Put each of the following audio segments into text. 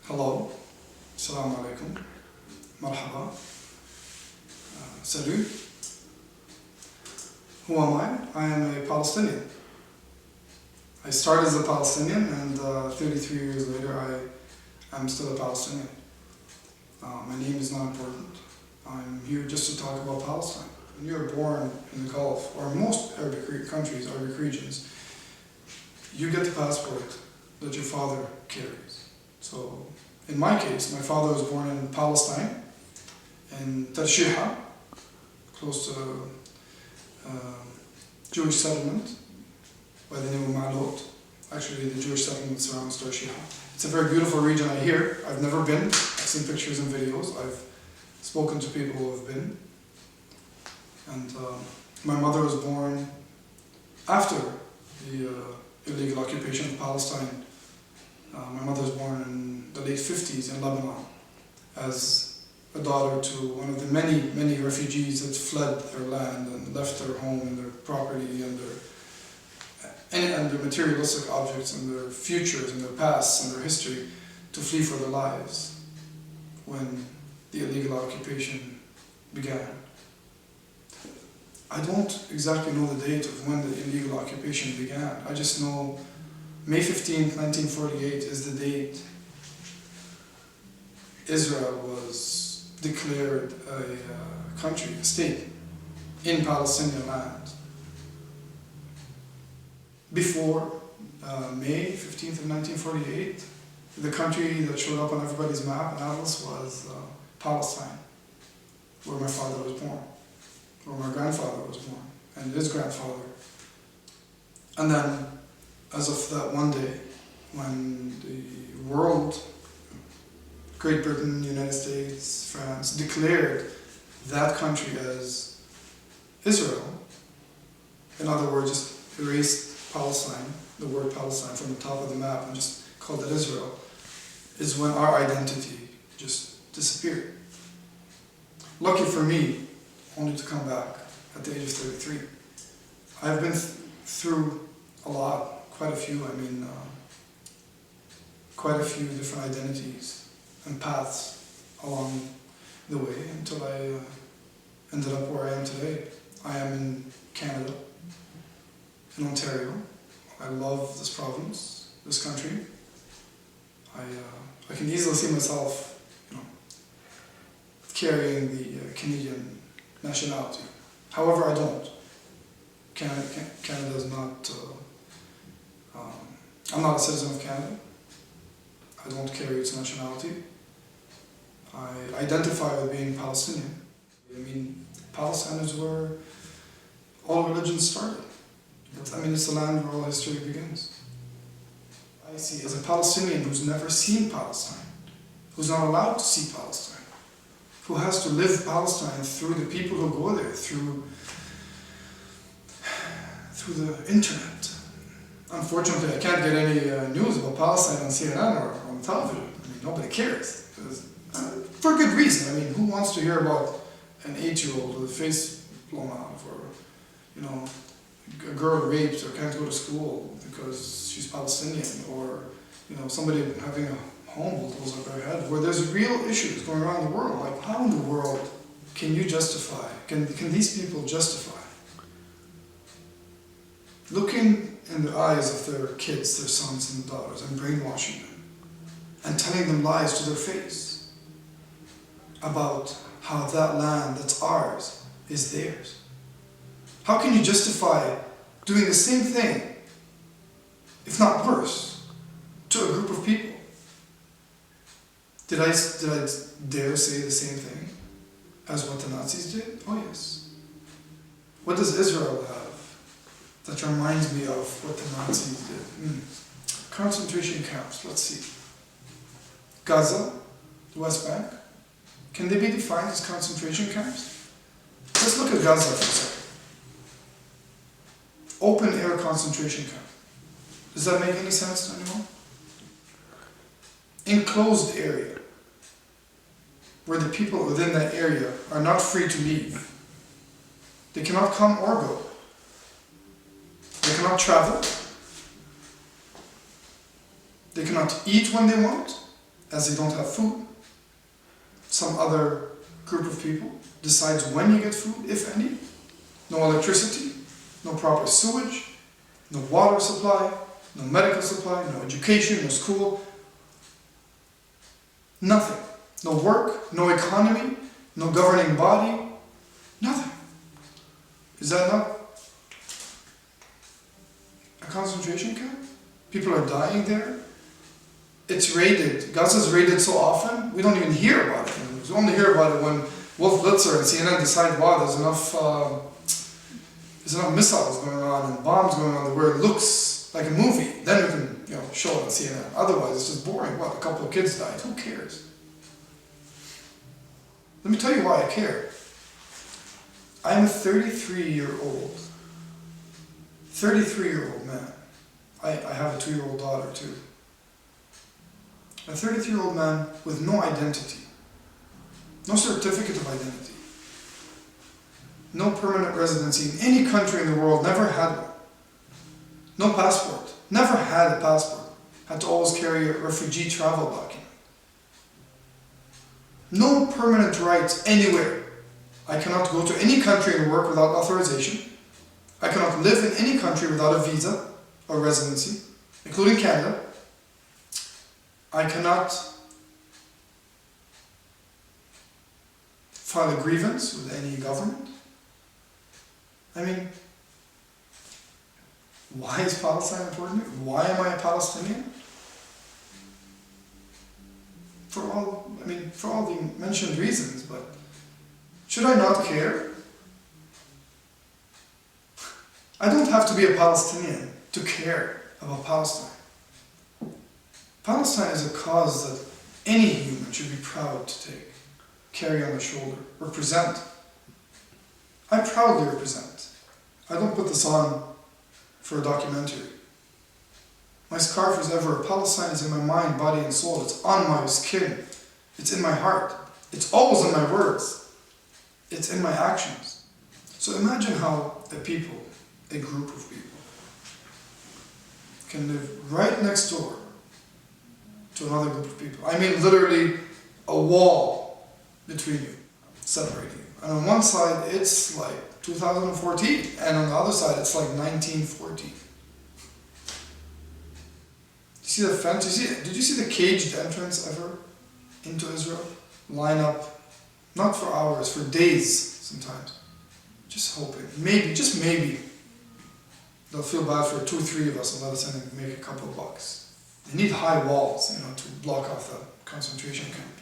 Hello, Assalamu alaikum, marhaba, salut. Who am I? I am a Palestinian. I started as a Palestinian and 33 years later I am still a Palestinian. My name is not important. I'm here just to talk about Palestine. When you're born in the Gulf, or most Arabic countries, Arabic regions, you get the passport that your father carries. So, in my case, my father was born in Palestine, in Tarshiha, close to a Jewish settlement by the name of M.O.S.T. Actually, the Jewish settlement surrounds Tarshiha. It's a very beautiful region, I hear. I've never been. I've seen pictures and videos. I've spoken to people who have been. And my mother was born after the illegal occupation of Palestine. My mother was born in the late 50s in Lebanon as a daughter to one of the many refugees that fled their land and left their home and their property and their materialistic objects and their futures and their pasts and their history to flee for their lives when the illegal occupation began. I don't exactly know the date of when the illegal occupation began. I just know May 15th, 1948 is the date Israel was declared a country, a state, in Palestinian land. Before May 15th of 1948, the country that showed up on everybody's map and atlas was Palestine, where my father was born, where my grandfather was born, and his grandfather. And then, as of that one day, when the world, Great Britain, United States, France, declared that country as Israel, in other words, just erased Palestine, the word Palestine from the top of the map and just called it Israel, is when our identity just disappeared. Lucky for me, only to come back at the age of 33. I've been through a lot, quite a few different identities and paths along the way until I ended up where I am today. I am in Canada, in Ontario. I love this province, this country. I can easily see myself, carrying the Canadian nationality. However, I don't. Canada is not. I'm not a citizen of Canada. I don't carry its nationality. I identify with being Palestinian. Palestine is where all religions started. It's the land where all history begins. I see as a Palestinian who's never seen Palestine, who's not allowed to see Palestine, who has to live Palestine through the people who go there, through the internet. Unfortunately, I can't get any news about Palestine on CNN or on television. Nobody cares. For good reason. Who wants to hear about an 8-year-old with a face blown off, or a girl raped or can't go to school because she's Palestinian, or somebody having a home bulldozer over their head, where there's real issues going around the world. Like, how in the world can you justify, can these people justify looking in the eyes of their kids, their sons and daughters, and brainwashing them, and telling them lies to their face about how that land that's ours is theirs? How can you justify doing the same thing, if not worse, to a group of people? Did I dare say the same thing as what the Nazis did? Oh yes. What does Israel have that reminds me of what the Nazis did? Concentration camps, let's see. Gaza, the West Bank, can they be defined as concentration camps? Let's look at Gaza for a second. Open air concentration camp. Does that make any sense to anyone? Enclosed area, where the people within that area are not free to leave. They cannot come or go. They cannot travel. They cannot eat when they want. as they don't have food. Some other group of people decides when you get food, if any. No electricity, no proper sewage, no water supply, no medical supply, no education, no school. Nothing. No work, no economy, no governing body, nothing. Is that not a concentration camp? People are dying there. It's raided. Gaza's raided so often, we don't even hear about it. We only hear about it when Wolf Blitzer and CNN decide, wow, there's enough missiles going on and bombs going on where it looks like a movie. Then we can, show it on CNN. Otherwise, it's just boring. What? A couple of kids died. Who cares? Let me tell you why I care. I am a 33-year-old man. I have a 2-year-old daughter too. A 33-year-old man with no identity, no certificate of identity, no permanent residency in any country in the world, never had one. No passport, never had a passport, had to always carry a refugee travel document. No permanent rights anywhere. I cannot go to any country and work without authorization. I cannot live in any country without a visa or residency, including Canada. I cannot file a grievance with any government. I mean, why is Palestine important? Why am I a Palestinian? For all the mentioned reasons, but should I not care? I don't have to be a Palestinian to care about Palestine. Palestine is a cause that any human should be proud to take, carry on their shoulder, represent. I proudly represent. I don't put this on for a documentary. My scarf is ever, Palestine is in my mind, body and soul. It's on my skin. It's in my heart. It's always in my words. It's in my actions. So imagine how a group of people, can live right next door to another group of people. I mean literally a wall between you, separating you. And on one side it's like 2014, and on the other side it's like 1914. You see the fence? Did you see the caged entrance ever into Israel? Line up, not for hours, for days sometimes. Just hoping, maybe, just maybe, they'll feel bad for 2 or 3 of us and let us in and make a couple of bucks. They need high walls, to block off the concentration camp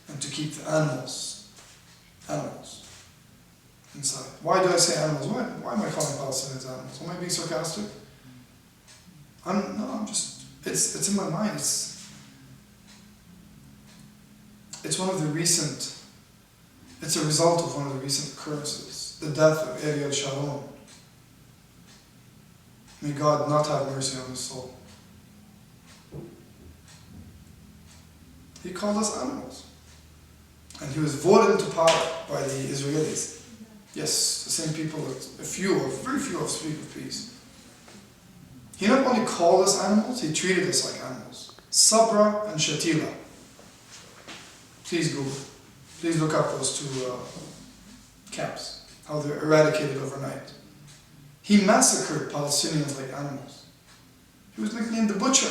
and to keep the animals inside. Why do I say animals? Why am I calling Palestinians animals? Am I being sarcastic? It's in my mind. It's a result of one of the recent occurrences, the death of Ariel Sharon. May God not have mercy on his soul. He called us animals. And he was voted into power by the Israelis. Yes, the same people that very few of speak of peace. He not only called us animals, he treated us like animals. Sabra and Shatila. Please Google. Please look up those 2 camps, how they're eradicated overnight. He massacred Palestinians like animals. He was nicknamed the Butcher.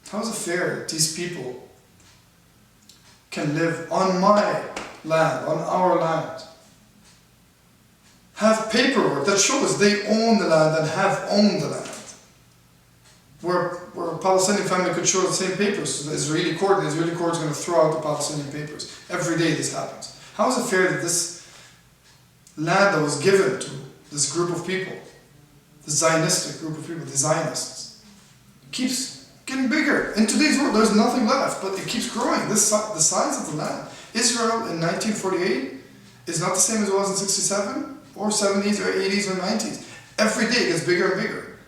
How is it fair that these people can live on my land, on our land, have paperwork that shows they own the land and have owned the land, where a Palestinian family could show the same papers to the Israeli court, and the Israeli court is going to throw out the Palestinian papers. Every day this happens. How is it fair that this land that was given to this group of people, the Zionistic group of people, the Zionists, keeps getting bigger? In today's world, there's nothing left, but it keeps growing. The size of the land. Israel in 1948 is not the same as it was in 67, or 70s, or 80s, or 90s. Every day it gets bigger and bigger.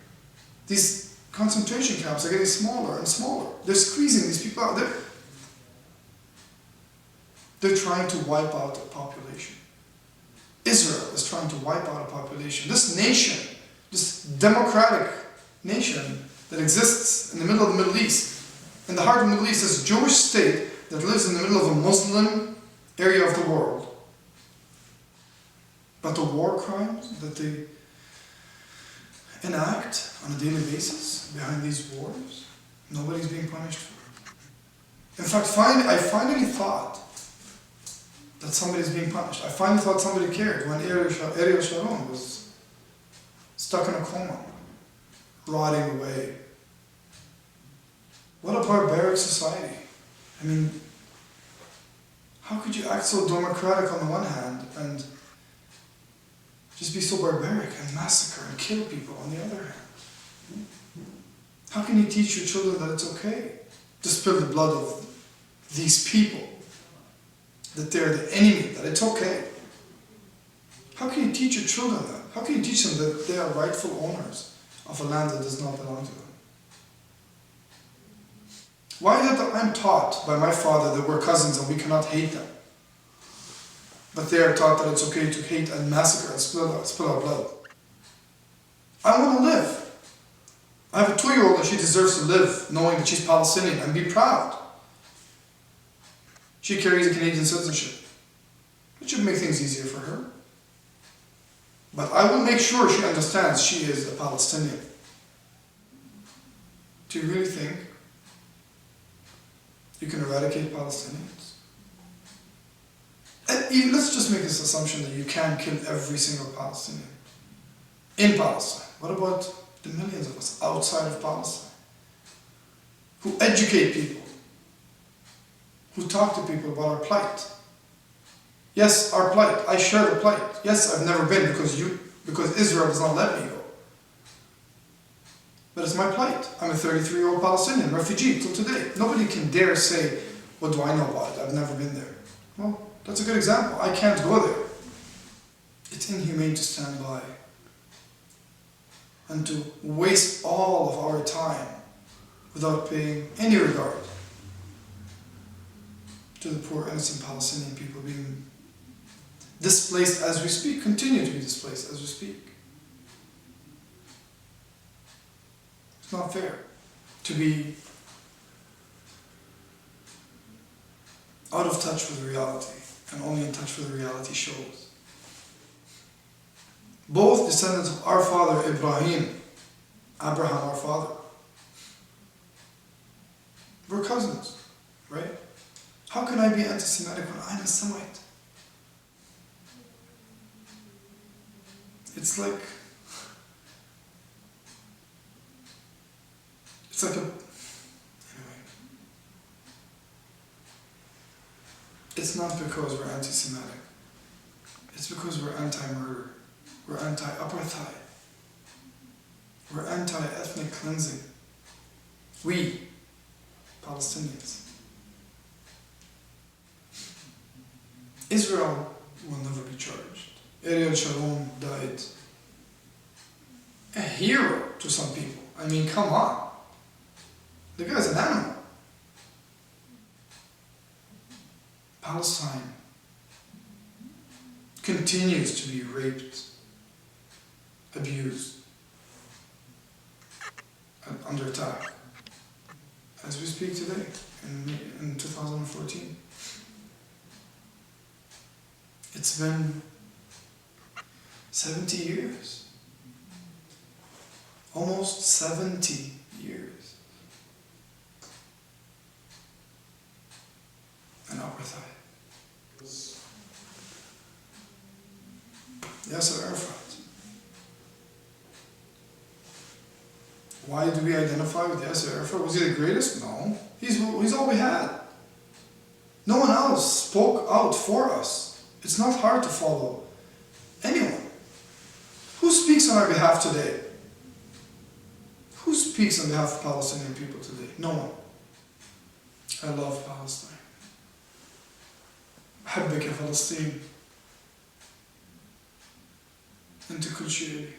These concentration camps are getting smaller and smaller. They're squeezing these people out. They're trying to wipe out a population. Israel is trying to wipe out a population. This nation, this democratic nation, that exists in the middle of the Middle East. In the heart of the Middle East is a Jewish state that lives in the middle of a Muslim area of the world. But the war crimes that they enact on a daily basis behind these wars, nobody's being punished for. In fact, I finally thought that somebody's being punished. I finally thought somebody cared when Ariel Sharon was stuck in a coma, rotting away. What a barbaric society. I mean, how could you act so democratic on the one hand and just be so barbaric and massacre and kill people on the other hand? How can you teach your children that it's okay to spill the blood of these people, that they're the enemy, that it's okay? How can you teach your children that? How can you teach them that they are rightful owners of a land that does not belong to them? Why is it that I'm taught by my father that we're cousins and we cannot hate them, but they are taught that it's okay to hate and massacre and spill our blood? I want to live. I have a 2-year-old and she deserves to live knowing that she's Palestinian and be proud. She carries a Canadian citizenship. It should make things easier for her. But I will make sure she understands she is a Palestinian. Do you really think you can eradicate Palestinians? And even, let's just make this assumption that you can kill every single Palestinian in Palestine. What about the millions of us outside of Palestine who educate people, who talk to people about our plight? Yes, our plight. I share the plight. Yes, I've never been because Israel does not let me go. But it's my plight. I'm a 33-year-old Palestinian refugee till today. Nobody can dare say, what do I know about it? I've never been there. Well, that's a good example. I can't go there. It's inhumane to stand by and to waste all of our time without paying any regard to the poor innocent Palestinian people being displaced as we speak, continue to be displaced as we speak. It's not fair to be out of touch with reality and only in touch with the reality shows. Both descendants of our father Abraham, our father, we're cousins, right? How can I be anti-Semitic when I'm a Semite? It's like anyway. It's not because we're anti-Semitic. It's because we're anti-murder. We're anti-apartheid. We're anti-ethnic cleansing. We, Palestinians. Israel will never be charged. Ariel Sharon died a hero to some people. I mean, come on. The guy's an animal. Palestine continues to be raped, abused, and under attack as we speak today in 2014. It's been 70 years. Almost 70 years. And apartheid. Yasser Arafat. Why do we identify with Yasser Arafat? Was he the greatest? No. He's all we had. No one else spoke out for us. It's not hard to follow anyone. Who speaks on our behalf today? Who speaks on behalf of Palestinian people today? No one. I love Palestine. أحبك يا فلسطين أنت كل شيء لي.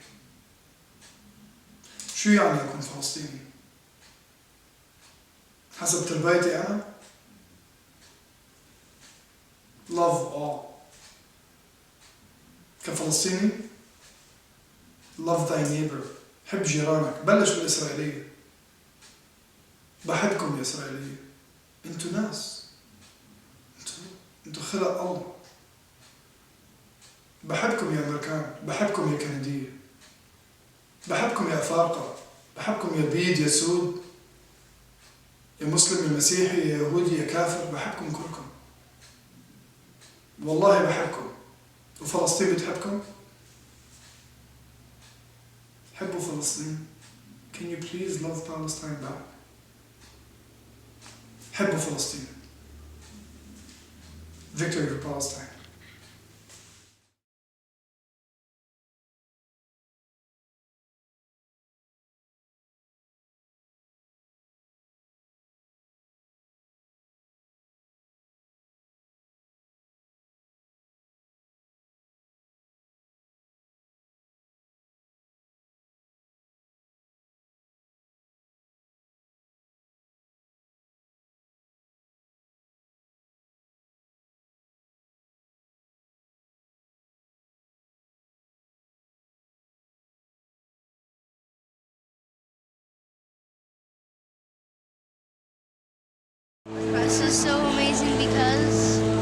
شو يعني أكون فلسطيني؟ حسب تربيتي أنا love all. كفلسطيني love thy neighbor. حب جيرانك. بلش بالإسرائيلية. بحبكم يا إسرائيلية. انتوا ناس، انتوا خلق الله. بحبكم يا أمريكان، بحبكم يا كندية، بحبكم يا أفارقة، بحبكم يا بيض يا سود، يا مسلم يا مسيحي يا يهودي يا كافر، بحبكم كلكم. والله بحبكم. وفلسطين بتحبكم؟ حبوا فلسطين. Can you please love Palestine back? حبوا فلسطين. Victory for Palestine. This is so amazing because